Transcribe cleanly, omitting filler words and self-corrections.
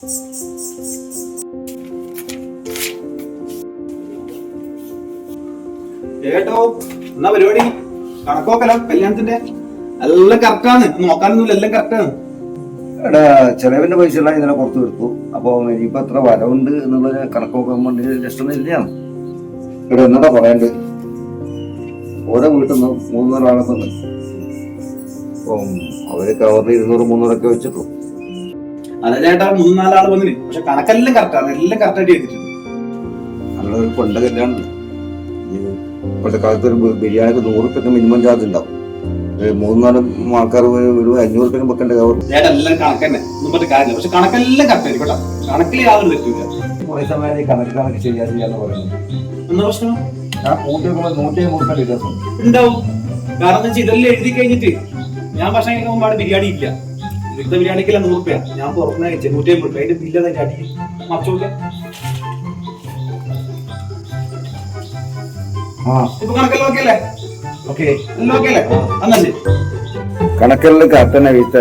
ഏട്ടോ എന്നാ പരിപാടി? കണക്കോക്കല കല്യാണത്തിന്റെ എല്ലാം കറക്റ്റാണ്, നോക്കാനൊന്നുമില്ല, എല്ലാം കറക്റ്റാണ്. എടാ ചെലവിന്റെ പൈസ എല്ലാം ഇന്നലെ പുറത്തു കൊടുത്തു. അപ്പൊ ഇനിയിപ്പോ എത്ര വരവുണ്ട് എന്നുള്ള കണക്കൊക്കെ വേണ്ടി ജസ്റ്റ് ഒന്ന് ഇല്ലയാണ്. ഇവിടെ എന്നതാ പറയണ്ട്, ഓരോ വീട്ടിൽ നിന്ന് 300 ആളൊക്കെ ഉണ്ട്. അപ്പം അവര് കവറിൽ 200-300 വെച്ചിട്ടു. അതെ ചേട്ടാ, 3-4 ആള് വന്നിന്, പക്ഷെ കണക്കെല്ലാം കറക്റ്റാണ്, എല്ലാം കറക്റ്റായിട്ട് ചെയ്തിട്ടുണ്ട്. നല്ലൊരു കൊണ്ട കല്യാണം. ഇപ്പോഴത്തെ കാലത്ത് ഒരു ബിരിയാണിക്ക് 100 രൂപയ്ക്ക് മിനിമം ചാർജ് ഉണ്ടാവും. 3-4 ആൾക്കാർ ഒരു 500 രൂപയ്ക്ക് വെക്കേണ്ട കവർ. ചേട്ടാ എല്ലാം കണക്ക് തന്നെ, ഒന്നും പറഞ്ഞ കാര്യമില്ല, പക്ഷെ കണക്കെല്ലാം കറക്റ്റായിരിക്കും കേട്ടോ. കണക്കിൽ യാതൊരു തെറ്റില്ല. കുറെ സമയം കണക്ക് ചെയ്യാന്ന് പറയുന്നത് എന്താ പ്രശ്നം? ഞാൻ കൂട്ടി വെക്കുമ്പോൾ 150 വ്യത്യാസം ഉണ്ടാവും. കാരണം എന്താ വെച്ചാൽ ഇതെല്ലാം എഴുതി കഴിഞ്ഞിട്ട് ഞാൻ ഭക്ഷണം കഴിക്കുമ്പോൾ അവിടെ ബിരിയാണി ഇല്ല. ഇവിടുത്തെ ബിരിയാണിക്കല്ല 100 രൂപ, ഞാൻ പുറത്തുനിന്ന് കഴിച്ചത് 150 രൂപ. അതിന്റെ ബില്ല് അതിന്റെ അടി മറച്ചോല്ല. ഇപ്പൊ കണക്കെല്ലാം ഓക്കെ അല്ലേ? ഓക്കെ എല്ലാം ഓക്കെ അല്ലേ? അന്നല്ലേ കണക്കെല്ലാം കറക്റ്റ് തന്നെ വീഴ്ത്ത.